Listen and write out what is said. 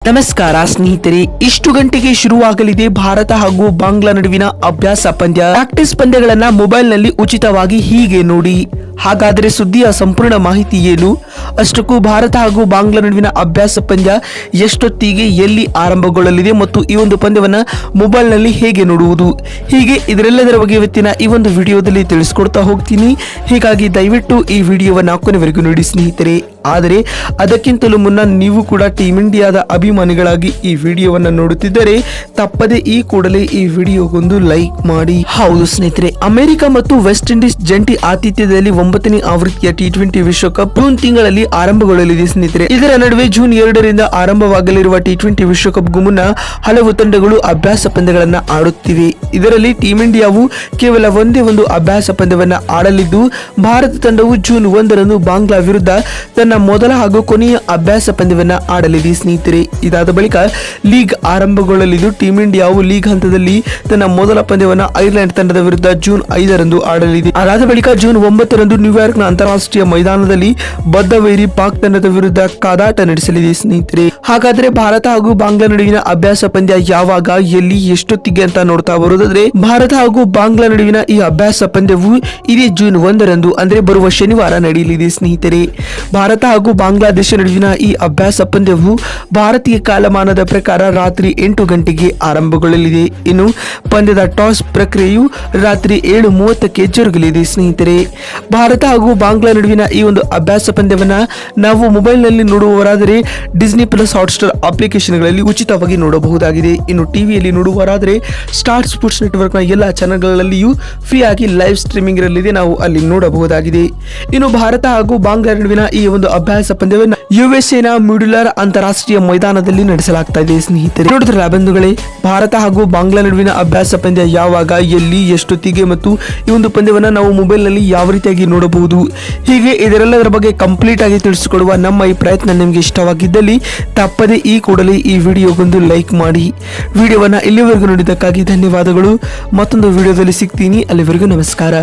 ನಮಸ್ಕಾರ ಸ್ನೇಹಿತರೆ, ಇಷ್ಟು ಗಂಟೆಗೆ ಶುರುವಾಗಲಿದೆ ಭಾರತ ಹಾಗೂ ಬಾಂಗ್ಲಾ ನಡುವಿನ ಅಭ್ಯಾಸ ಪಂದ್ಯ. ಪ್ರಾಕ್ಟೀಸ್ ಪಂದ್ಯಗಳನ್ನ ಮೊಬೈಲ್ ನಲ್ಲಿ ಉಚಿತವಾಗಿ ಹೀಗೆ ನೋಡಿ. ಹಾಗಾದರೆ ಸುದ್ದಿಯ ಸಂಪೂರ್ಣ ಮಾಹಿತಿ ಏನು? ಅಷ್ಟಕ್ಕೂ ಭಾರತ ಹಾಗೂ ಬಾಂಗ್ಲಾ ನಡುವಿನ ಅಭ್ಯಾಸ ಪಂದ್ಯ ಎಷ್ಟೊತ್ತಿಗೆ ಎಲ್ಲಿ ಆರಂಭಗೊಳ್ಳಲಿದೆ ಮತ್ತು ಈ ಒಂದು ಪಂದ್ಯವನ್ನ ಮೊಬೈಲ್ ನಲ್ಲಿ ಹೇಗೆ ನೋಡುವುದು, ಹೀಗೆ ಇದರೆಲ್ಲದರ ಬಗ್ಗೆ ಇವತ್ತಿನ ಈ ಒಂದು ವಿಡಿಯೋದಲ್ಲಿ ತಿಳಿಸ್ಕೊಡ್ತಾ ಹೋಗ್ತೀನಿ. ಹೀಗಾಗಿ ದಯವಿಟ್ಟು ಈ ವಿಡಿಯೋವನ್ನ ಕೊನೆವರೆಗೂ ನೋಡಿ ಸ್ನೇಹಿತರೆ. ಆದರೆ ಅದಕ್ಕಿಂತಲೂ ಮುನ್ನ ನೀವು ಕೂಡ ಟೀಮ್ ಇಂಡಿಯಾದ ಅಭಿಮಾನಿಗಳಾಗಿ ಈ ವಿಡಿಯೋವನ್ನ ನೋಡುತ್ತಿದ್ದರೆ ತಪ್ಪದೆ ಈ ಕೂಡಲೇ ಈ ವಿಡಿಯೋಗೊಂದು ಲೈಕ್ ಮಾಡಿ. ಹೌದು ಸ್ನೇಹಿತರೆ, ಅಮೆರಿಕ ಮತ್ತು ವೆಸ್ಟ್ ಇಂಡೀಸ್ ಜಂಟಿ ಆತಿಥ್ಯದಲ್ಲಿ 9ನೇ ಆವೃತ್ತಿಯ T20 ವಿಶ್ವಕಪ್ ಜೂನ್ ತಿಂಗಳಲ್ಲಿ ಆರಂಭಗೊಳ್ಳಲಿದೆ ಸ್ನೇಹಿತರೆ. ಇದರ ನಡುವೆ ಜೂನ್ 2ರಿಂದ ಆರಂಭವಾಗಲಿರುವ T20 ವಿಶ್ವಕಪ್ ಮುನ್ನ ಹಲವು ತಂಡಗಳು ಅಭ್ಯಾಸ ಪಂದ್ಯಗಳನ್ನ ಆಡುತ್ತಿವೆ. ಇದರಲ್ಲಿ ಟೀಮ್ ಇಂಡಿಯಾವು ಕೇವಲ ಒಂದೇ ಒಂದು ಅಭ್ಯಾಸ ಪಂದ್ಯವನ್ನ ಆಡಲಿದ್ದು, ಭಾರತ ತಂಡವು ಜೂನ್ 1ರಂದು ಬಾಂಗ್ಲಾ ವಿರುದ್ಧ ತನ್ನ ಮೊದಲ ಹಾಗೂ ಕೊನೆಯ ಅಭ್ಯಾಸ ಪಂದ್ಯವನ್ನ ಆಡಲಿದೆ ಸ್ನೇಹಿತರೆ. ಇದಾದ ಬಳಿಕ ಲೀಗ್ ಆರಂಭಗೊಳ್ಳಲಿದ್ದು, ಟೀಮ್ ಇಂಡಿಯಾವು ಲೀಗ್ ಹಂತದಲ್ಲಿ ತನ್ನ ಮೊದಲ ಪಂದ್ಯವನ್ನ ಐರ್ಲೆಂಡ್ ತಂಡದ ವಿರುದ್ಧ ಜೂನ್ 5ರಂದು ಆಡಲಿದೆ. ಅದಾದ ಬಳಿಕ ಜೂನ್ 9ರಂದು ನ್ಯೂಯಾರ್ಕ್ನ ಅಂತಾರಾಷ್ಟ್ರೀಯ ಮೈದಾನದಲ್ಲಿ ಬದ್ಧವೈರಿ ಪಾಕ್ ತಂಡದ ವಿರುದ್ಧ ಕಾದಾಟ ನಡೆಸಲಿದೆ ಸ್ನೇಹಿತರೆ. ಹಾಗಾದ್ರೆ ಭಾರತ ಹಾಗೂ ಬಾಂಗ್ಲಾ ನಡುವಿನ ಅಭ್ಯಾಸ ಪಂದ್ಯ ಯಾವಾಗ, ಎಲ್ಲಿ, ಎಷ್ಟೊತ್ತಿಗೆ ಅಂತ ನೋಡ್ತಾ ಬರೋದಾದ್ರೆ, ಭಾರತ ಹಾಗೂ ಬಾಂಗ್ಲಾ ನಡುವಿನ ಈ ಅಭ್ಯಾಸ ಪಂದ್ಯವು ಇದೇ ಜೂನ್ 1ರಂದು ಅಂದ್ರೆ ಬರುವ ಶನಿವಾರ ನಡೆಯಲಿದೆ ಸ್ನೇಹಿತರೆ. ಭಾರತ ಹಾಗೂ ಬಾಂಗ್ಲಾದೇಶ ನಡುವಿನ ಈ ಅಭ್ಯಾಸ ಪಂದ್ಯವು ಭಾರತೀಯ ಕಾಲಮಾನದ ಪ್ರಕಾರ ರಾತ್ರಿ 8 ಗಂಟೆಗೆ ಆರಂಭಗೊಳ್ಳಲಿದೆ. ಇನ್ನು ಪಂದ್ಯದ ಟಾಸ್ ಪ್ರಕ್ರಿಯೆಯು ರಾತ್ರಿ 7:30ಕ್ಕೆ ಜರುಗಲಿದೆ ಸ್ನೇಹಿತರೆ. ಭಾರತ ಹಾಗೂ ಬಾಂಗ್ಲಾ ನಡುವಿನ ಈ ಒಂದು ಅಭ್ಯಾಸ ಪಂದ್ಯವನ್ನ ನಾವು ಮೊಬೈಲ್ ನಲ್ಲಿ ನೋಡುವವರಾದರೆ ಡಿಸ್ನಿ ಪ್ಲಸ್ ಹಾಟ್ಸ್ಟಾರ್ ಅಪ್ಲಿಕೇಶನ್ಗಳಲ್ಲಿ ಉಚಿತವಾಗಿ ನೋಡಬಹುದಾಗಿದೆ. ಇನ್ನು ಟಿವಿಯಲ್ಲಿ ನೋಡುವವರಾದರೆ ಸ್ಟಾರ್ ಸ್ಪೋರ್ಟ್ಸ್ ನೆಟ್ವರ್ಕ್ ನ ಎಲ್ಲ ಚಾನೆಲ್ಗಳಲ್ಲಿಯೂ ಫ್ರೀ ಆಗಿ ಲೈವ್ ಸ್ಟ್ರೀಮಿಂಗ್ ಇರಲಿದೆ, ನಾವು ಅಲ್ಲಿ ನೋಡಬಹುದಾಗಿದೆ. ಇನ್ನು ಭಾರತ ಹಾಗೂ ಬಾಂಗ್ಲಾ ನಡುವಿನ ಈ ಒಂದು ಅಭ್ಯಾಸ ಪಂದ್ಯವನ್ನು USA ನ ಮ್ಯೂಡ್ಯುಲರ್ ಅಂತಾರಾಷ್ಟ್ರೀಯ ಮೈದಾನದಲ್ಲಿ ನಡೆಸಲಾಗ್ತಾ ಇದೆ ಸ್ನೇಹಿತರೆ. ನೋಡಿದ್ರಲ್ಲ ಬಂಧುಗಳೇ, ಭಾರತ ಹಾಗೂ ಬಾಂಗ್ಲಾ ನಡುವಿನ ಅಭ್ಯಾಸ ಪಂದ್ಯ ಯಾವಾಗ, ಎಲ್ಲಿ, ಎಷ್ಟೊತ್ತಿಗೆ ಮತ್ತು ಈ ಒಂದು ಪಂದ್ಯವನ್ನ ನಾವು ಮೊಬೈಲ್ ನಲ್ಲಿ ಯಾವ ರೀತಿಯಾಗಿ ನೋಡಬಹುದು, ಹೀಗೆ ಇದರೆಲ್ಲದರ ಬಗ್ಗೆ ಕಂಪ್ಲೀಟ್ ಆಗಿ ತಿಳಿಸಿಕೊಡುವ ನಮ್ಮ ಈ ಪ್ರಯತ್ನ ನಿಮಗೆ ಇಷ್ಟವಾಗಿದ್ದಲ್ಲಿ ತಪ್ಪದೆ ಈ ಕೂಡಲೇ ಈ ವಿಡಿಯೋಗೊಂದು ಲೈಕ್ ಮಾಡಿ. ವಿಡಿಯೋವನ್ನ ಇಲ್ಲಿವರೆಗೂ ನೋಡಿದ್ದಕ್ಕಾಗಿ ಧನ್ಯವಾದಗಳು. ಮತ್ತೊಂದು ವಿಡಿಯೋದಲ್ಲಿ ಸಿಗ್ತೀನಿ. ಅಲ್ಲಿವರೆಗೂ ನಮಸ್ಕಾರ.